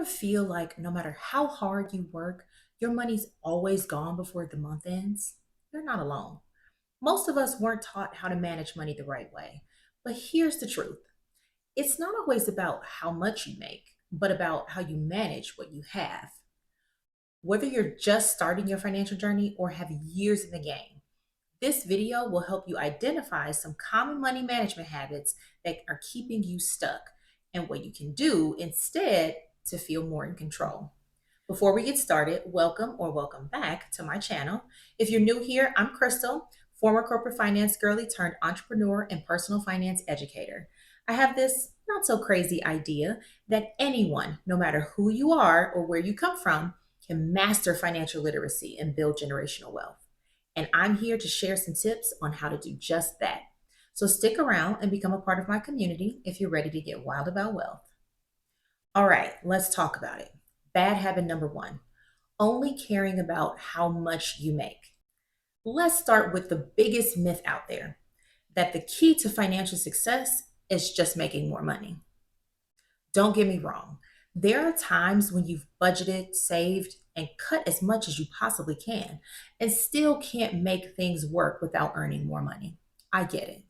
feel like no matter how hard you work, your money's always gone before the month ends? You're not alone. Most of us weren't taught how to manage money the right way. But here's the truth, it's not always about how much you make, but about how you manage what you have. Whether you're just starting your financial journey or have years in the game, this video will help you identify some common money management habits that are keeping you stuck and what you can do instead to feel more in control. Before we get started, welcome back to my channel. If you're new here, I'm Crystal, former corporate finance girly turned entrepreneur and personal finance educator. I have this not so crazy idea that anyone, no matter who you are or where you come from, can master financial literacy and build generational wealth. And I'm here to share some tips on how to do just that. So stick around and become a part of my community if you're ready to get wild about wealth. All right, let's talk about it. Bad habit number one, only caring about how much you make. Let's start with the biggest myth out there, that the key to financial success is just making more money. Don't get me wrong. There are times when you've budgeted, saved, and cut as much as you possibly can and still can't make things work without earning more money. I get it.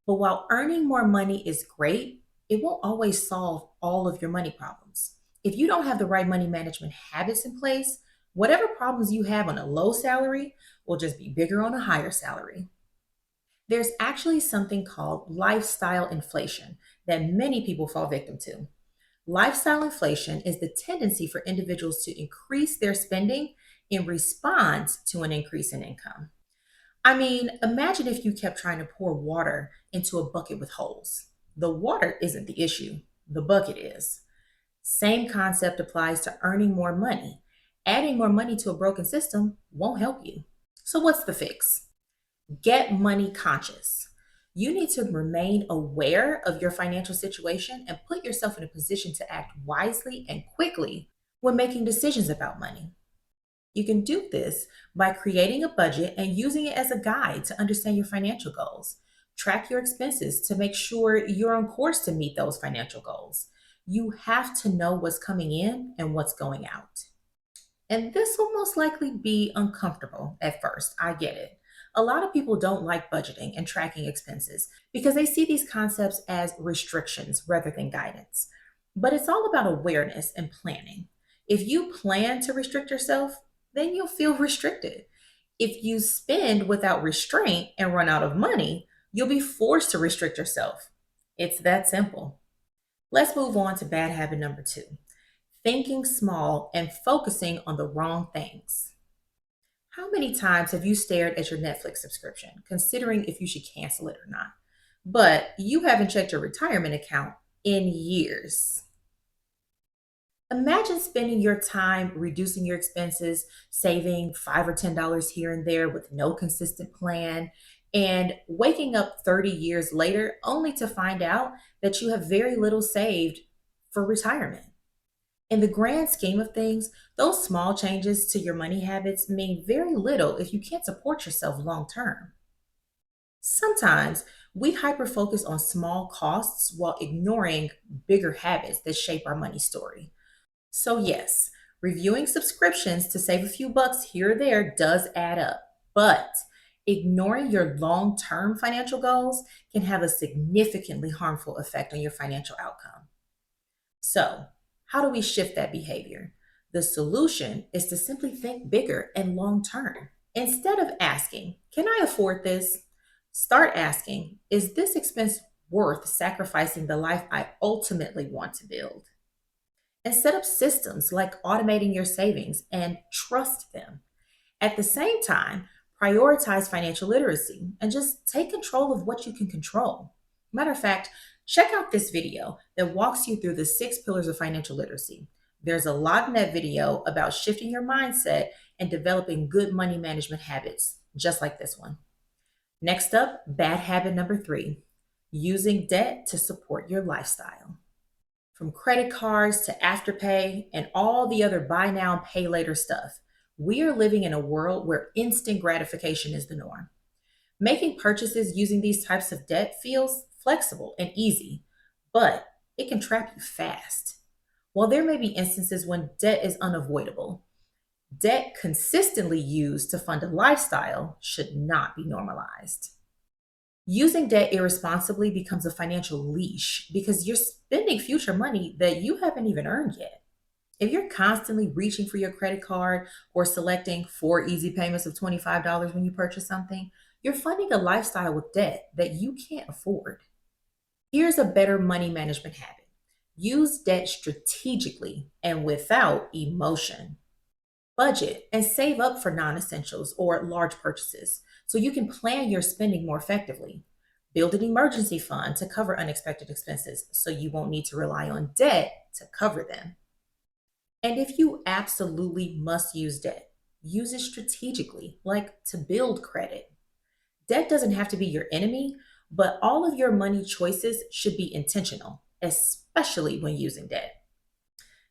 But while earning more money is great, it won't always solve all of your money problems. If you don't have the right money management habits in place, whatever problems you have on a low salary will just be bigger on a higher salary. There's actually something called lifestyle inflation that many people fall victim to. Lifestyle inflation is the tendency for individuals to increase their spending in response to an increase in income. I mean, imagine if you kept trying to pour water into a bucket with holes. The water isn't the issue, the bucket is. Same concept applies to earning more money. Adding more money to a broken system won't help you. So, what's the fix? Get money conscious. You need to remain aware of your financial situation and put yourself in a position to act wisely and quickly when making decisions about money. You can do this by creating a budget and using it as a guide to understand your financial goals. Track your expenses to make sure you're on course to meet those financial goals. You have to know what's coming in and what's going out. And this will most likely be uncomfortable at first. I get it. A lot of people don't like budgeting and tracking expenses because they see these concepts as restrictions rather than guidance. But it's all about awareness and planning. If you plan to restrict yourself, then you'll feel restricted. If you spend without restraint and run out of money, you'll be forced to restrict yourself. It's that simple. Let's move on to bad habit number two, thinking small and focusing on the wrong things. How many times have you stared at your Netflix subscription, considering if you should cancel it or not? But you haven't checked your retirement account in years. Imagine spending your time reducing your expenses, saving $5 or $10 here and there with no consistent plan, and waking up 30 years later only to find out that you have very little saved for retirement. In the grand scheme of things, those small changes to your money habits mean very little if you can't support yourself long term. Sometimes we hyper focus on small costs while ignoring bigger habits that shape our money story. So, yes, reviewing subscriptions to save a few bucks here or there does add up, but ignoring your long term financial goals can have a significantly harmful effect on your financial outcome. So, how do we shift that behavior? The solution is to simply think bigger and long term. Instead of asking, can I afford this? Start asking, is this expense worth sacrificing the life I ultimately want to build? And set up systems like automating your savings and trust them. At the same time, prioritize financial literacy and just take control of what you can control. Matter of fact, check out this video that walks you through the 6 pillars of financial literacy. There's a lot in that video about shifting your mindset and developing good money management habits, just like this one. Next up, bad habit number three, using debt to support your lifestyle. From credit cards to Afterpay and all the other buy now, pay later stuff, we are living in a world where instant gratification is the norm. Making purchases using these types of debt feels flexible and easy, but it can trap you fast. While there may be instances when debt is unavoidable, debt consistently used to fund a lifestyle should not be normalized. Using debt irresponsibly becomes a financial leash because you're spending future money that you haven't even earned yet. If you're constantly reaching for your credit card or selecting four easy payments of $25 when you purchase something, you're funding a lifestyle with debt that you can't afford. Here's a better money management habit: use debt strategically and without emotion. Budget and save up for non essentials or large purchases so you can plan your spending more effectively. Build an emergency fund to cover unexpected expenses so you won't need to rely on debt to cover them. And if you absolutely must use debt, use it strategically, like to build credit. Debt doesn't have to be your enemy, but all of your money choices should be intentional, especially when using debt.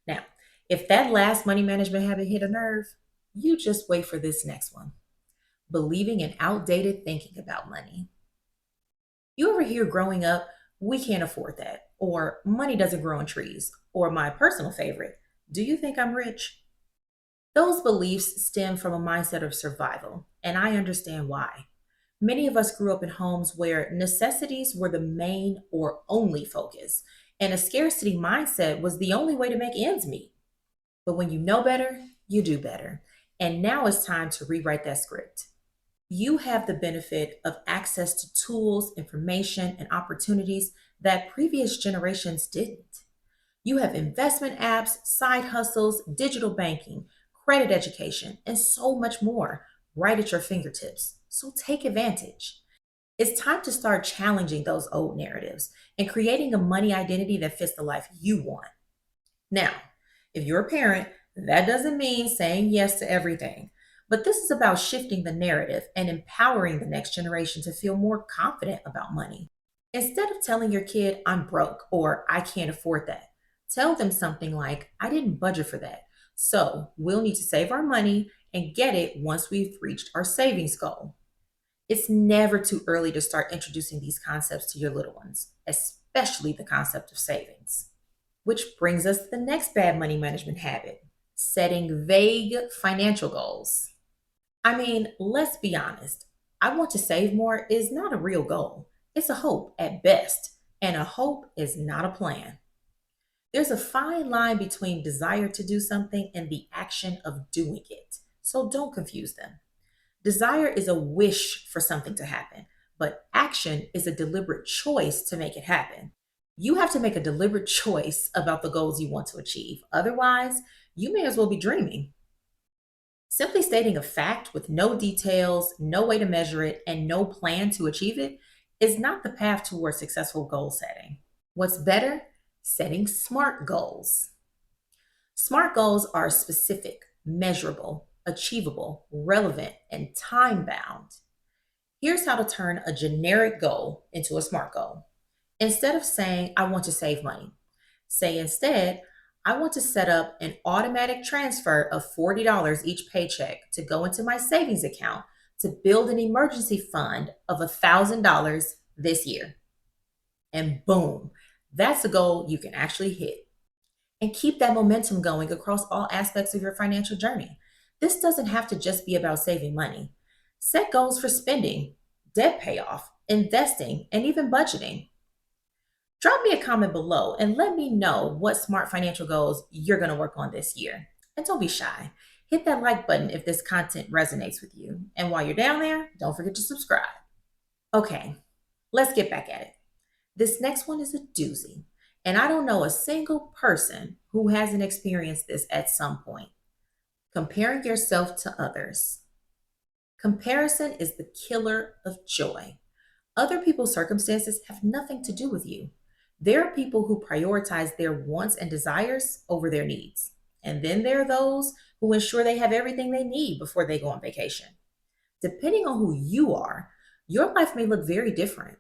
Now, if that last money management habit hit a nerve, you just wait for this next one: believing in outdated thinking about money. You ever hear growing up, we can't afford that, or money doesn't grow on trees, or my personal favorite, do you think I'm rich? Those beliefs stem from a mindset of survival, and I understand why. Many of us grew up in homes where necessities were the main or only focus, and a scarcity mindset was the only way to make ends meet. But when you know better, you do better. And now it's time to rewrite that script. You have the benefit of access to tools, information, and opportunities that previous generations didn't. You have investment apps, side hustles, digital banking, credit education, and so much more right at your fingertips. So take advantage. It's time to start challenging those old narratives and creating a money identity that fits the life you want. Now, if you're a parent, that doesn't mean saying yes to everything. But this is about shifting the narrative and empowering the next generation to feel more confident about money. Instead of telling your kid, I'm broke or I can't afford that, tell them something like, I didn't budget for that. So we'll need to save our money and get it once we've reached our savings goal. It's never too early to start introducing these concepts to your little ones, especially the concept of savings. Which brings us to the next bad money management habit: setting vague financial goals. I mean, let's be honest. I want to save more is not a real goal. It's a hope at best, and a hope is not a plan. There's a fine line between desire to do something and the action of doing it. So don't confuse them. Desire is a wish for something to happen, but action is a deliberate choice to make it happen. You have to make a deliberate choice about the goals you want to achieve. Otherwise, you may as well be dreaming. Simply stating a fact with no details, no way to measure it, and no plan to achieve it is not the path towards successful goal setting. What's better? Setting SMART goals. SMART goals are specific, measurable, achievable, relevant, and time bound. Here's how to turn a generic goal into a SMART goal. Instead of saying, I want to save money, say instead, I want to set up an automatic transfer of $40 each paycheck to go into my savings account to build an emergency fund of $1,000 this year. And boom, that's a goal you can actually hit. And keep that momentum going across all aspects of your financial journey. This doesn't have to just be about saving money. Set goals for spending, debt payoff, investing, and even budgeting. Drop me a comment below and let me know what smart financial goals you're going to work on this year. And don't be shy. Hit that like button if this content resonates with you. And while you're down there, don't forget to subscribe. Okay, let's get back at it. This next one is a doozy. And I don't know a single person who hasn't experienced this at some point. Comparing yourself to others. Comparison is the killer of joy. Other people's circumstances have nothing to do with you. There are people who prioritize their wants and desires over their needs. And then there are those who ensure they have everything they need before they go on vacation. Depending on who you are, your life may look very different.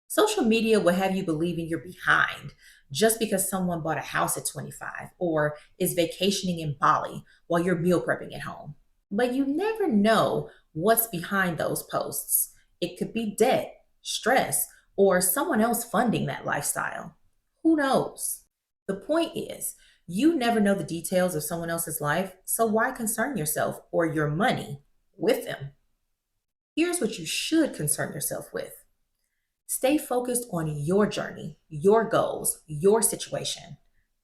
Social media will have you believing you're behind just because someone bought a house at 25 or is vacationing in Bali while you're meal prepping at home. But you never know what's behind those posts. It could be debt, stress, or someone else funding that lifestyle. Who knows? The point is, You never know the details of someone else's life, so why concern yourself or your money with them? Here's what you should concern yourself with. Stay focused on your journey, your goals, your situation.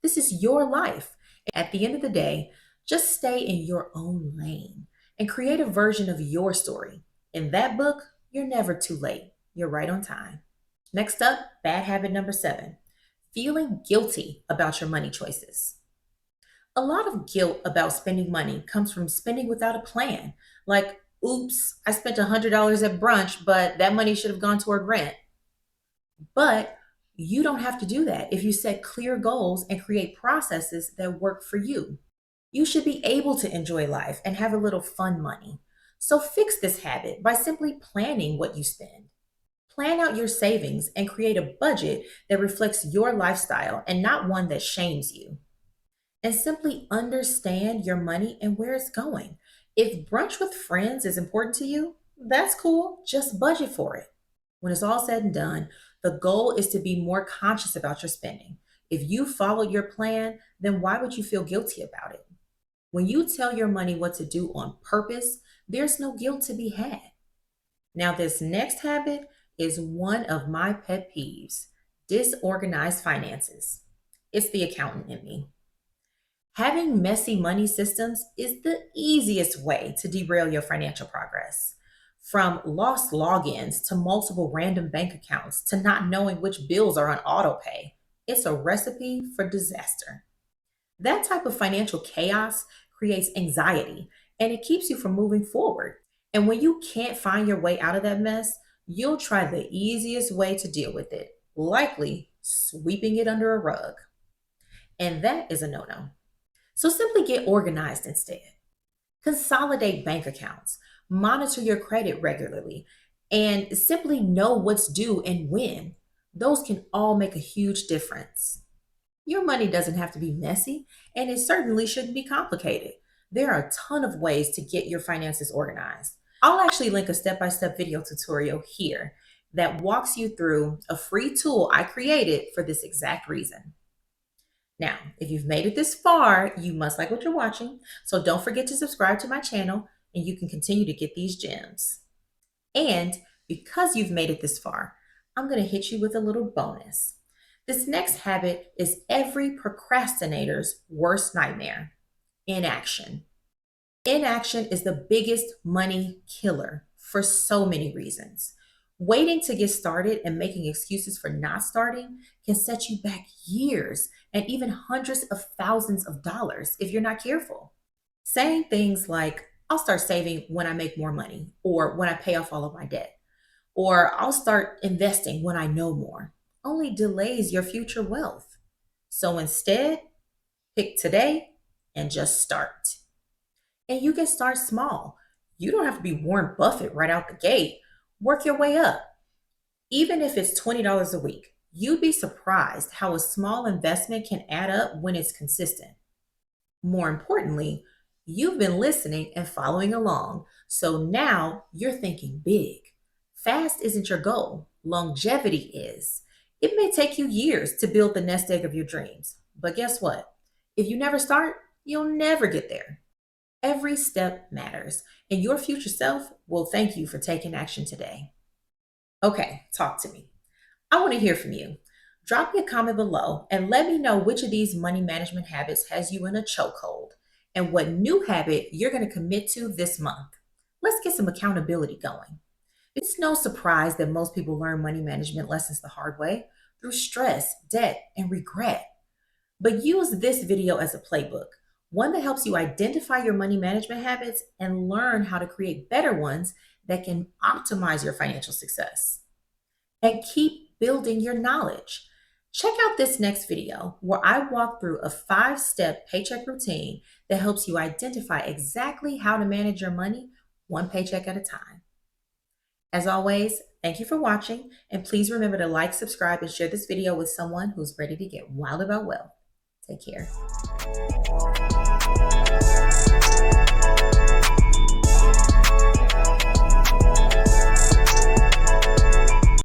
This is your life. At the end of the day, just stay in your own lane and create a version of your story. In that book, you're never too late. You're right on time. Next up, bad habit number 7, feeling guilty about your money choices. A lot of guilt about spending money comes from spending without a plan. Like, oops, I spent $100 at brunch, but that money should have gone toward rent. But you don't have to do that if you set clear goals and create processes that work for you. You should be able to enjoy life and have a little fun money. So fix this habit by simply planning what you spend. Plan out your savings and create a budget that reflects your lifestyle and not one that shames you. And simply understand your money and where it's going. If brunch with friends is important to you, that's cool. Just budget for it. When it's all said and done, the goal is to be more conscious about your spending. If you followed your plan, then why would you feel guilty about it? When you tell your money what to do on purpose, there's no guilt to be had. Now, this next habit is one of my pet peeves: disorganized finances. It's the accountant in me. Having messy money systems is the easiest way to derail your financial progress. From lost logins to multiple random bank accounts to not knowing which bills are on auto pay, it's a recipe for disaster. That type of financial chaos creates anxiety and it keeps you from moving forward. And when you can't find your way out of that mess, you'll try the easiest way to deal with it, likely sweeping it under a rug. And that is a no no. So simply get organized instead. Consolidate bank accounts, monitor your credit regularly, and simply know what's due and when. Those can all make a huge difference. Your money doesn't have to be messy, and it certainly shouldn't be complicated. There are a ton of ways to get your finances organized. I'll actually link a step by step video tutorial here that walks you through a free tool I created for this exact reason. Now, if you've made it this far, you must like what you're watching. So don't forget to subscribe to my channel and you can continue to get these gems. And because you've made it this far, I'm going to hit you with a little bonus. This next habit is every procrastinator's worst nightmare: inaction. Inaction is the biggest money killer for so many reasons. Waiting to get started and making excuses for not starting can set you back years and even hundreds of thousands of dollars if you're not careful. Saying things like, I'll start saving when I make more money, or when I pay off all of my debt, or I'll start investing when I know more, only delays your future wealth. So instead, pick today and just start. And you can start small. You don't have to be Warren Buffett right out the gate. Work your way up. Even if it's $20 a week, you'd be surprised how a small investment can add up when it's consistent. More importantly, you've been listening and following along, so now you're thinking big. Fast isn't your goal, longevity is. It may take you years to build the nest egg of your dreams, but guess what? If you never start, you'll never get there. Every step matters, and your future self will thank you for taking action today. Okay, talk to me. I want to hear from you. Drop me a comment below and let me know which of these money management habits has you in a chokehold and what new habit you're going to commit to this month. Let's get some accountability going. It's no surprise that most people learn money management lessons the hard way, through stress, debt, and regret. But use this video as a playbook, one that helps you identify your money management habits and learn how to create better ones that can optimize your financial success. And keep building your knowledge. Check out this next video where I walk through a 5-step paycheck routine that helps you identify exactly how to manage your money one paycheck at a time. As always, thank you for watching, and please remember to like, subscribe, and share this video with someone who's ready to get wild about wealth. Take care.